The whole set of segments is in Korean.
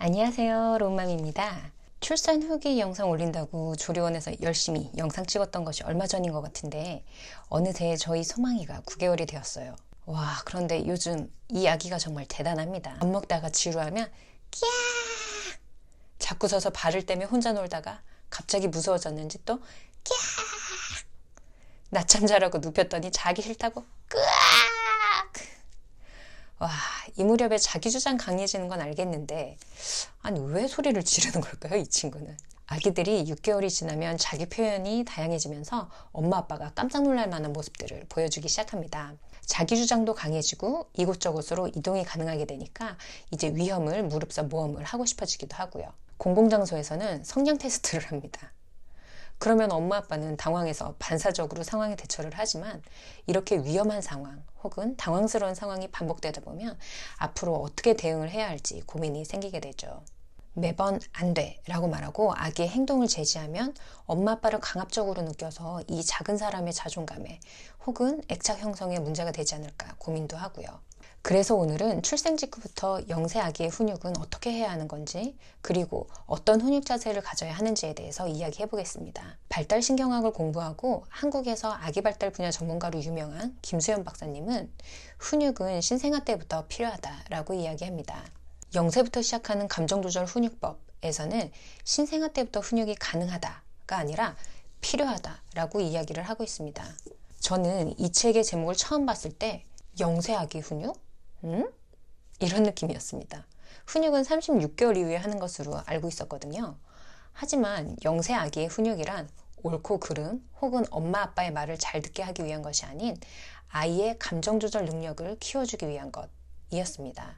안녕하세요, 롬맘입니다. 출산 후기 영상 올린다고 조리원에서 열심히 영상 찍었던 것이 얼마 전인 것 같은데 어느새 저희 소망이가 9개월이 되었어요. 와, 그런데 요즘 이 아기가 정말 대단합니다. 밥 먹다가 지루하면 끼야 자꾸 서서 발을 떼며 혼자 놀다가 갑자기 무서워졌는지 또 끼야 낮잠 자라고 눕혔더니 자기 싫다고 끄악. 와, 이 무렵에 자기 주장 강해지는 건 알겠는데 아니 왜 소리를 지르는 걸까요, 이 친구는? 아기들이 6개월이 지나면 자기 표현이 다양해지면서 엄마 아빠가 깜짝 놀랄 만한 모습들을 보여주기 시작합니다. 자기 주장도 강해지고 이곳저곳으로 이동이 가능하게 되니까 이제 위험을 무릅써 모험을 하고 싶어지기도 하고요. 공공장소에서는 성냥 테스트를 합니다. 그러면 엄마 아빠는 당황해서 반사적으로 상황에 대처를 하지만 이렇게 위험한 상황 혹은 당황스러운 상황이 반복되다 보면 앞으로 어떻게 대응을 해야 할지 고민이 생기게 되죠. 매번 안 돼 라고 말하고 아기의 행동을 제지하면 엄마 아빠를 강압적으로 느껴서 이 작은 사람의 자존감에 혹은 애착 형성에 문제가 되지 않을까 고민도 하고요. 그래서 오늘은 출생 직후부터 영세 아기의 훈육은 어떻게 해야 하는 건지, 그리고 어떤 훈육 자세를 가져야 하는지에 대해서 이야기해 보겠습니다. 발달신경학을 공부하고 한국에서 아기 발달 분야 전문가로 유명한 김수현 박사님은 훈육은 신생아 때부터 필요하다라고 이야기합니다. 영세부터 시작하는 감정조절 훈육법에서는 신생아 때부터 훈육이 가능하다가 아니라 필요하다라고 이야기를 하고 있습니다. 저는 이 책의 제목을 처음 봤을 때 영세 아기 훈육? 이런 느낌이었습니다. 훈육은 36개월 이후에 하는 것으로 알고 있었거든요. 하지만 영세 아기의 훈육이란 옳고 그름 혹은 엄마 아빠의 말을 잘 듣게 하기 위한 것이 아닌 아이의 감정 조절 능력을 키워주기 위한 것이었습니다.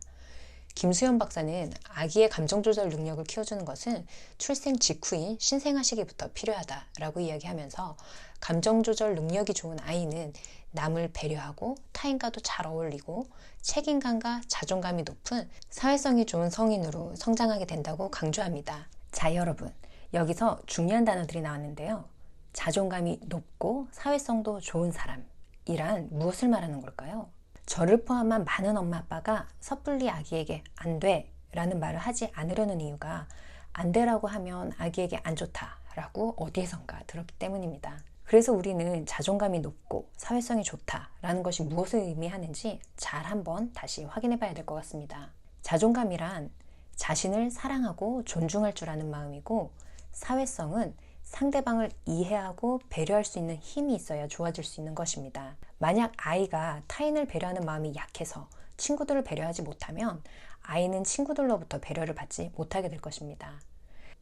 김수현 박사는 아기의 감정 조절 능력을 키워주는 것은 출생 직후인 신생아 시기부터 필요하다라고 이야기하면서 감정 조절 능력이 좋은 아이는 남을 배려하고 타인과도 잘 어울리고 책임감과 자존감이 높은 사회성이 좋은 성인으로 성장하게 된다고 강조합니다. 자, 여러분, 여기서 중요한 단어들이 나왔는데요. 자존감이 높고 사회성도 좋은 사람이란 무엇을 말하는 걸까요? 저를 포함한 많은 엄마 아빠가 섣불리 아기에게 안 돼 라는 말을 하지 않으려는 이유가 안 돼라고 하면 아기에게 안 좋다라고 어디에선가 들었기 때문입니다. 그래서 우리는 자존감이 높고 사회성이 좋다라는 것이 무엇을 의미하는지 잘 한번 다시 확인해 봐야 될 것 같습니다. 자존감이란 자신을 사랑하고 존중할 줄 아는 마음이고, 사회성은 상대방을 이해하고 배려할 수 있는 힘이 있어야 좋아질 수 있는 것입니다. 만약 아이가 타인을 배려하는 마음이 약해서 친구들을 배려하지 못하면 아이는 친구들로부터 배려를 받지 못하게 될 것입니다.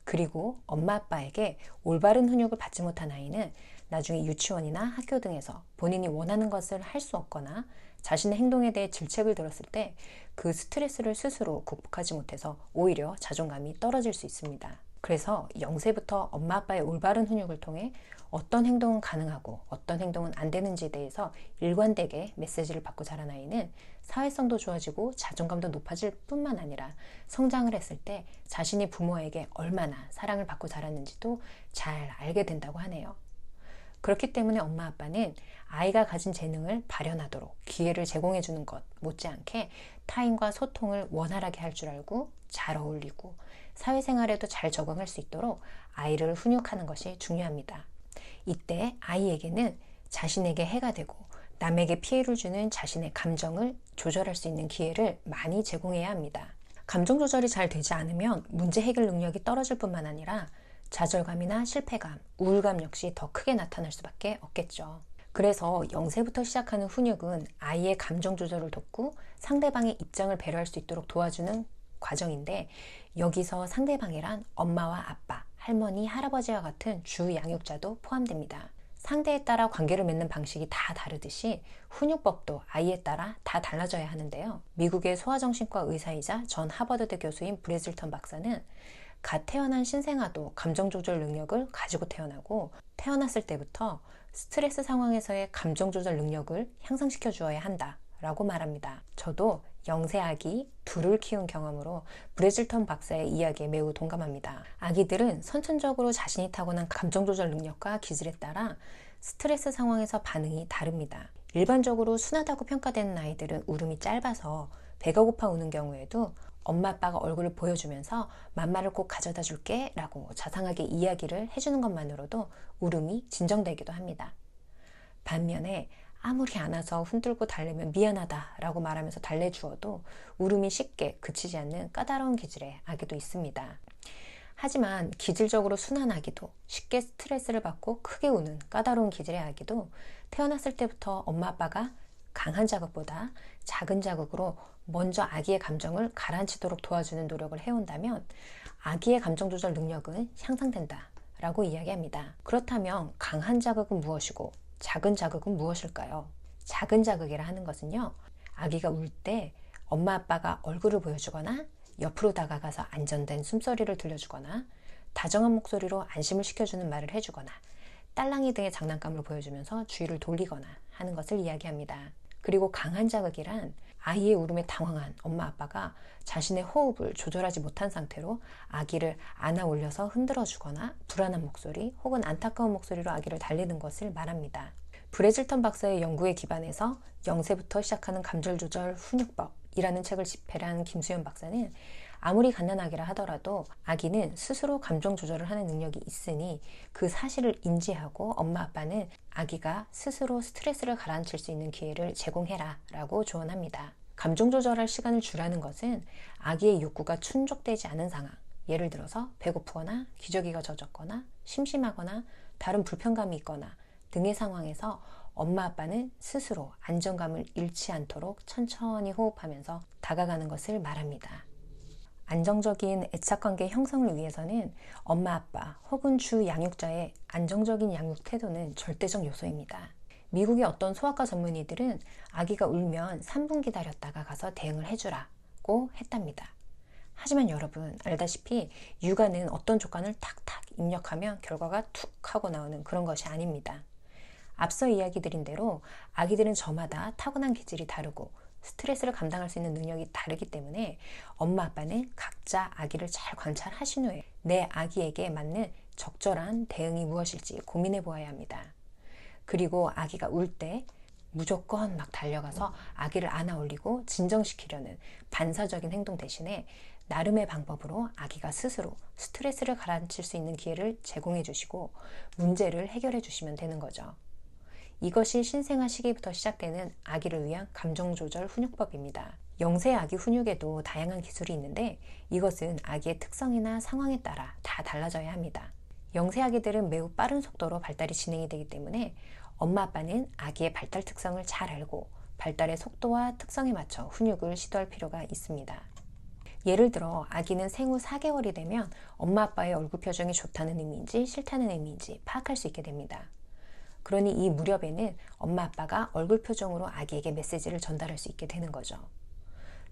그리고 엄마 아빠에게 올바른 훈육을 받지 못한 아이는 나중에 유치원이나 학교 등에서 본인이 원하는 것을 할 수 없거나 자신의 행동에 대해 질책을 들었을 때 그 스트레스를 스스로 극복하지 못해서 오히려 자존감이 떨어질 수 있습니다. 그래서 영세부터 엄마 아빠의 올바른 훈육을 통해 어떤 행동은 가능하고 어떤 행동은 안 되는지에 대해서 일관되게 메시지를 받고 자란 아이는 사회성도 좋아지고 자존감도 높아질 뿐만 아니라 성장을 했을 때 자신이 부모에게 얼마나 사랑을 받고 자랐는지도 잘 알게 된다고 하네요. 그렇기 때문에 엄마 아빠는 아이가 가진 재능을 발현하도록 기회를 제공해 주는 것 못지않게 타인과 소통을 원활하게 할 줄 알고 잘 어울리고 사회생활에도 잘 적응할 수 있도록 아이를 훈육하는 것이 중요합니다. 이때 아이에게는 자신에게 해가 되고 남에게 피해를 주는 자신의 감정을 조절할 수 있는 기회를 많이 제공해야 합니다. 감정 조절이 잘 되지 않으면 문제 해결 능력이 떨어질 뿐만 아니라 좌절감이나 실패감, 우울감 역시 더 크게 나타날 수밖에 없겠죠. 그래서 영세부터 시작하는 훈육은 아이의 감정 조절을 돕고 상대방의 입장을 배려할 수 있도록 도와주는 과정인데, 여기서 상대방이란 엄마와 아빠, 할머니, 할아버지와 같은 주 양육자도 포함됩니다. 상대에 따라 관계를 맺는 방식이 다 다르듯이 훈육법도 아이에 따라 다 달라져야 하는데요. 미국의 소아정신과 의사이자 전 하버드대 교수인 브래즐턴 박사는 갓 태어난 신생아도 감정 조절 능력을 가지고 태어나고 태어났을 때부터 스트레스 상황에서의 감정 조절 능력을 향상시켜 주어야 한다 라고 말합니다. 저도 영세 아기 둘을 키운 경험으로 브래즐턴 박사의 이야기에 매우 동감합니다. 아기들은 선천적으로 자신이 타고난 감정 조절 능력과 기질에 따라 스트레스 상황에서 반응이 다릅니다. 일반적으로 순하다고 평가되는 아이들은 울음이 짧아서 배가 고파 우는 경우에도 엄마 아빠가 얼굴을 보여주면서 맘마를 꼭 가져다 줄게 라고 자상하게 이야기를 해주는 것만으로도 울음이 진정되기도 합니다. 반면에 아무리 안아서 흔들고 달래면 미안하다 라고 말하면서 달래주어도 울음이 쉽게 그치지 않는 까다로운 기질의 아기도 있습니다. 하지만 기질적으로 순한 아기도, 쉽게 스트레스를 받고 크게 우는 까다로운 기질의 아기도 태어났을 때부터 엄마 아빠가 강한 자극보다 작은 자극으로 먼저 아기의 감정을 가라앉히도록 도와주는 노력을 해온다면 아기의 감정 조절 능력은 향상된다 라고 이야기합니다. 그렇다면 강한 자극은 무엇이고 작은 자극은 무엇일까요? 작은 자극이라 하는 것은요, 아기가 울 때 엄마 아빠가 얼굴을 보여주거나 옆으로 다가가서 안전된 숨소리를 들려주거나 다정한 목소리로 안심을 시켜주는 말을 해주거나 딸랑이 등의 장난감을 보여주면서 주의를 돌리거나 하는 것을 이야기합니다. 그리고 강한 자극이란 아이의 울음에 당황한 엄마 아빠가 자신의 호흡을 조절하지 못한 상태로 아기를 안아 올려서 흔들어 주거나 불안한 목소리 혹은 안타까운 목소리로 아기를 달래는 것을 말합니다. 브래즐턴 박사의 연구에 기반해서 0세부터 시작하는 감정조절 훈육법이라는 책을 집필한 김수연 박사는 아무리 갓난아기라 하더라도 아기는 스스로 감정 조절을 하는 능력이 있으니 그 사실을 인지하고 엄마 아빠는 아기가 스스로 스트레스를 가라앉힐 수 있는 기회를 제공해라 라고 조언합니다. 감정 조절할 시간을 주라는 것은 아기의 욕구가 충족되지 않은 상황, 예를 들어서 배고프거나 기저귀가 젖었거나 심심하거나 다른 불편감이 있거나 등의 상황에서 엄마 아빠는 스스로 안정감을 잃지 않도록 천천히 호흡하면서 다가가는 것을 말합니다. 안정적인 애착관계 형성을 위해서는 엄마 아빠 혹은 주 양육자의 안정적인 양육 태도는 절대적 요소입니다. 미국의 어떤 소아과 전문의들은 아기가 울면 3분 기다렸다가 가서 대응을 해주라고 했답니다. 하지만 여러분 알다시피 육아는 어떤 조건을 탁탁 입력하면 결과가 툭 하고 나오는 그런 것이 아닙니다. 앞서 이야기 드린 대로 아기들은 저마다 타고난 기질이 다르고 스트레스를 감당할 수 있는 능력이 다르기 때문에 엄마 아빠는 각자 아기를 잘 관찰하신 후에 내 아기에게 맞는 적절한 대응이 무엇일지 고민해 보아야 합니다. 그리고 아기가 울 때 무조건 막 달려가서 아기를 안아 올리고 진정시키려는 반사적인 행동 대신에 나름의 방법으로 아기가 스스로 스트레스를 가라앉힐 수 있는 기회를 제공해 주시고 문제를 해결해 주시면 되는 거죠. 이것이 신생아 시기부터 시작되는 아기를 위한 감정조절 훈육법입니다. 0세 아기 훈육에도 다양한 기술이 있는데 이것은 아기의 특성이나 상황에 따라 다 달라져야 합니다. 0세 아기들은 매우 빠른 속도로 발달이 진행이 되기 때문에 엄마 아빠는 아기의 발달 특성을 잘 알고 발달의 속도와 특성에 맞춰 훈육을 시도할 필요가 있습니다. 예를 들어 아기는 생후 4개월이 되면 엄마 아빠의 얼굴 표정이 좋다는 의미인지 싫다는 의미인지 파악할 수 있게 됩니다. 그러니 이 무렵에는 엄마 아빠가 얼굴 표정으로 아기에게 메시지를 전달할 수 있게 되는 거죠.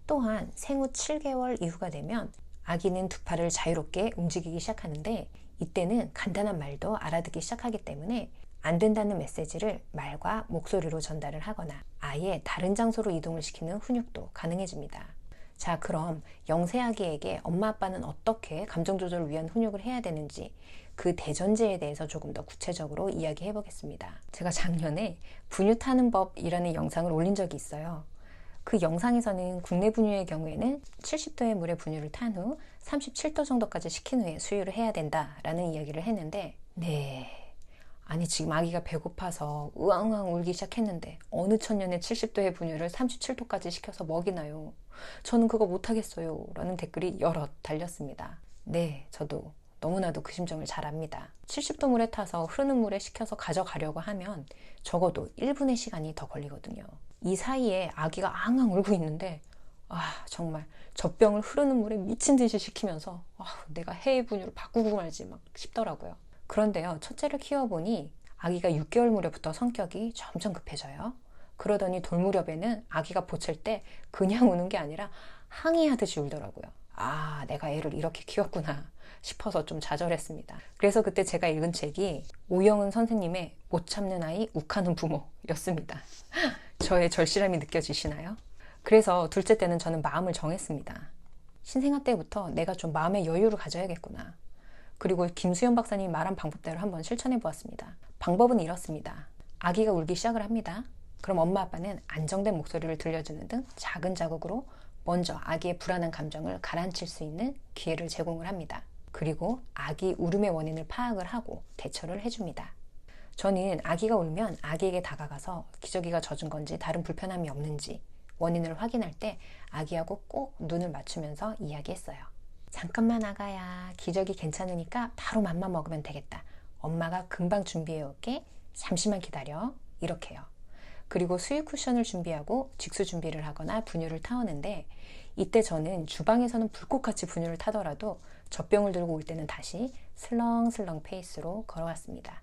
또한 생후 7개월 이후가 되면 아기는 두 팔을 자유롭게 움직이기 시작하는데 이때는 간단한 말도 알아듣기 시작하기 때문에 안 된다는 메시지를 말과 목소리로 전달을 하거나 아예 다른 장소로 이동을 시키는 훈육도 가능해집니다. 자, 그럼 0세 아기에게 엄마 아빠는 어떻게 감정 조절을 위한 훈육을 해야 되는지 그 대전제에 대해서 조금 더 구체적으로 이야기해 보겠습니다. 제가 작년에 분유 타는 법이라는 영상을 올린 적이 있어요. 그 영상에서는 국내 분유의 경우에는 70도의 물에 분유를 탄 후 37도 정도까지 식힌 후에 수유를 해야 된다라는 이야기를 했는데 아니 지금 아기가 배고파서 으앙으앙 울기 시작했는데 어느 천년에 70도의 분유를 37도까지 식혀서 먹이나요? 저는 그거 못하겠어요 라는 댓글이 여럿 달렸습니다. 네, 저도 너무나도 그 심정을 잘 압니다. 70도 물에 타서 흐르는 물에 식혀서 가져가려고 하면 적어도 1분의 시간이 더 걸리거든요. 이 사이에 아기가 앙앙 울고 있는데 정말 젖병을 흐르는 물에 미친 듯이 식히면서 내가 해의 분유를 바꾸고 말지 막 싶더라고요. 그런데요, 첫째를 키워보니 아기가 6개월 무렵부터 성격이 점점 급해져요. 그러더니 돌무렵에는 아기가 보챌 때 그냥 우는 게 아니라 항의하듯이 울더라고요. 내가 애를 이렇게 키웠구나 싶어서 좀 좌절했습니다. 그래서 그때 제가 읽은 책이 오영은 선생님의 못 참는 아이 욱하는 부모였습니다. 저의 절실함이 느껴지시나요? 그래서 둘째 때는 저는 마음을 정했습니다. 신생아 때부터 내가 좀 마음의 여유를 가져야겠구나. 그리고 김수연 박사님이 말한 방법대로 한번 실천해 보았습니다. 방법은 이렇습니다. 아기가 울기 시작을 합니다. 그럼 엄마 아빠는 안정된 목소리를 들려주는 등 작은 자극으로 먼저 아기의 불안한 감정을 가라앉힐 수 있는 기회를 제공을 합니다. 그리고 아기 울음의 원인을 파악을 하고 대처를 해줍니다. 저는 아기가 울면 아기에게 다가가서 기저귀가 젖은 건지 다른 불편함이 없는지 원인을 확인할 때 아기하고 꼭 눈을 맞추면서 이야기했어요. 잠깐만 아가야, 기저귀 괜찮으니까 바로 맘만 먹으면 되겠다. 엄마가 금방 준비해 올게. 잠시만 기다려. 이렇게요. 그리고 수유 쿠션을 준비하고 직수 준비를 하거나 분유를 타오는데 이때 저는 주방에서는 불꽃같이 분유를 타더라도 젖병을 들고 올 때는 다시 슬렁슬렁 페이스로 걸어왔습니다.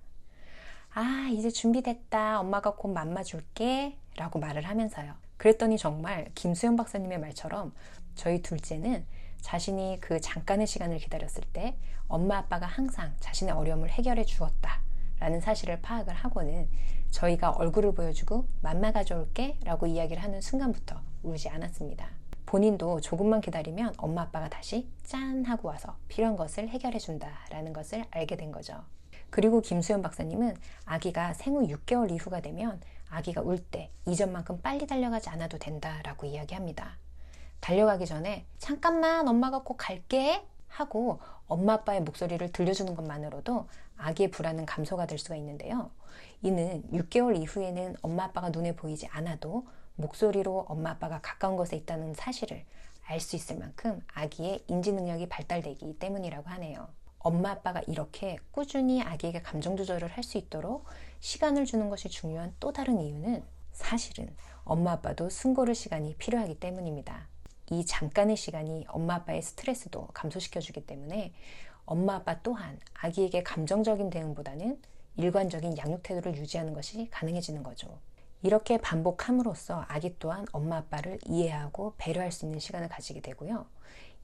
아, 이제 준비됐다. 엄마가 곧 맘마 줄게. 라고 말을 하면서요. 그랬더니 정말 김수현 박사님의 말처럼 저희 둘째는 자신이 그 잠깐의 시간을 기다렸을 때 엄마 아빠가 항상 자신의 어려움을 해결해 주었다 라는 사실을 파악을 하고는 저희가 얼굴을 보여주고 맘마 가져올게 라고 이야기를 하는 순간부터 울지 않았습니다. 본인도 조금만 기다리면 엄마 아빠가 다시 짠 하고 와서 필요한 것을 해결해 준다 라는 것을 알게 된 거죠. 그리고 김수현 박사님은 아기가 생후 6개월 이후가 되면 아기가 울 때 이전만큼 빨리 달려가지 않아도 된다라고 이야기합니다. 달려가기 전에 잠깐만 엄마가 꼭 갈게 하고 엄마 아빠의 목소리를 들려주는 것만으로도 아기의 불안은 감소가 될 수가 있는데요. 이는 6개월 이후에는 엄마 아빠가 눈에 보이지 않아도 목소리로 엄마 아빠가 가까운 곳에 있다는 사실을 알 수 있을 만큼 아기의 인지 능력이 발달되기 때문이라고 하네요. 엄마 아빠가 이렇게 꾸준히 아기에게 감정 조절을 할 수 있도록 시간을 주는 것이 중요한 또 다른 이유는 사실은 엄마 아빠도 숨 고를 시간이 필요하기 때문입니다. 이 잠깐의 시간이 엄마 아빠의 스트레스도 감소시켜주기 때문에 엄마 아빠 또한 아기에게 감정적인 대응보다는 일관적인 양육 태도를 유지하는 것이 가능해지는 거죠. 이렇게 반복함으로써 아기 또한 엄마 아빠를 이해하고 배려할 수 있는 시간을 가지게 되고요.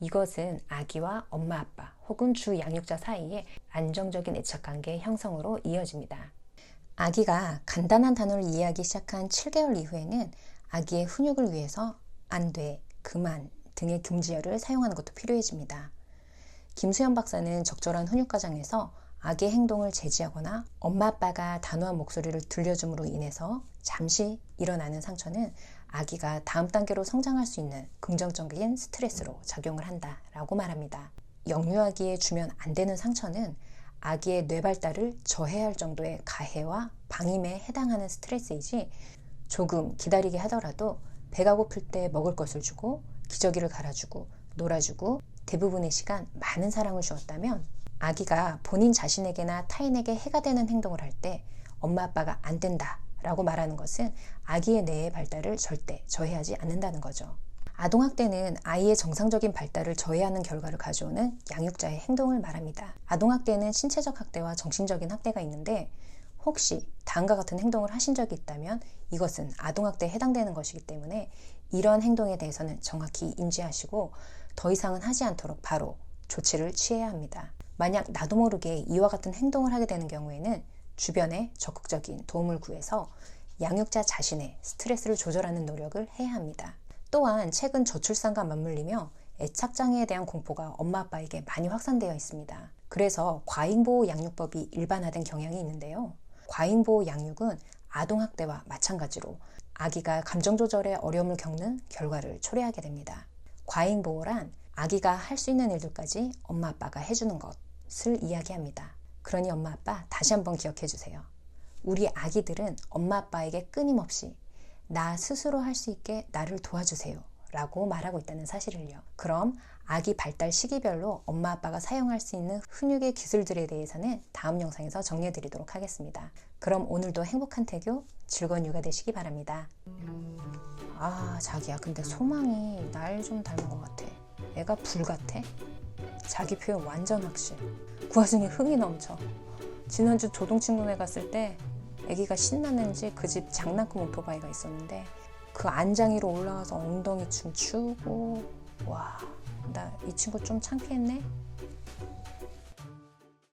이것은 아기와 엄마 아빠 혹은 주 양육자 사이에 안정적인 애착관계 형성으로 이어집니다. 아기가 간단한 단어를 이해하기 시작한 7개월 이후에는 아기의 훈육을 위해서 안 돼, 그만 등의 금지어를 사용하는 것도 필요해집니다. 김수현 박사는 적절한 훈육 과정에서 아기의 행동을 제지하거나 엄마 아빠가 단호한 목소리를 들려줌으로 인해서 잠시 일어나는 상처는 아기가 다음 단계로 성장할 수 있는 긍정적인 스트레스로 작용을 한다라고 말합니다. 영유아기에 주면 안 되는 상처는 아기의 뇌 발달을 저해할 정도의 가해와 방임에 해당하는 스트레스이지 조금 기다리게 하더라도 배가 고플 때 먹을 것을 주고 기저귀를 갈아주고 놀아주고 대부분의 시간 많은 사랑을 주었다면 아기가 본인 자신에게나 타인에게 해가 되는 행동을 할 때 엄마 아빠가 안 된다 라고 말하는 것은 아기의 뇌의 발달을 절대 저해하지 않는다는 거죠. 아동학대는 아이의 정상적인 발달을 저해하는 결과를 가져오는 양육자의 행동을 말합니다. 아동학대는 신체적 학대와 정신적인 학대가 있는데 혹시 다음과 같은 행동을 하신 적이 있다면 이것은 아동학대에 해당되는 것이기 때문에 이런 행동에 대해서는 정확히 인지하시고 더 이상은 하지 않도록 바로 조치를 취해야 합니다. 만약 나도 모르게 이와 같은 행동을 하게 되는 경우에는 주변에 적극적인 도움을 구해서 양육자 자신의 스트레스를 조절하는 노력을 해야 합니다. 또한 최근 저출산과 맞물리며 애착장애에 대한 공포가 엄마 아빠에게 많이 확산되어 있습니다. 그래서 과잉보호 양육법이 일반화된 경향이 있는데요. 과잉보호 양육은 아동학대와 마찬가지로 아기가 감정조절에 어려움을 겪는 결과를 초래하게 됩니다. 과잉보호란 아기가 할 수 있는 일들까지 엄마 아빠가 해주는 것을 이야기합니다. 그러니 엄마 아빠 다시 한번 기억해 주세요. 우리 아기들은 엄마 아빠에게 끊임없이 나 스스로 할 수 있게 나를 도와주세요 라고 말하고 있다는 사실을요. 그럼 아기 발달 시기별로 엄마 아빠가 사용할 수 있는 훈육의 기술들에 대해서는 다음 영상에서 정리해 드리도록 하겠습니다. 그럼 오늘도 행복한 태교, 즐거운 육아 되시기 바랍니다. 아, 자기야, 근데 소망이 날 좀 닮은 것 같아. 애가 불 같아? 자기 표현 완전 확실. 그 와중에 흥이 넘쳐. 지난주 조동친구네 갔을 때 애기가 신나는지 그 집 장난감 오토바이가 있었는데 그 안장위로 올라가서 엉덩이 춤 추고, 와, 나 이 친구 좀 창피했네?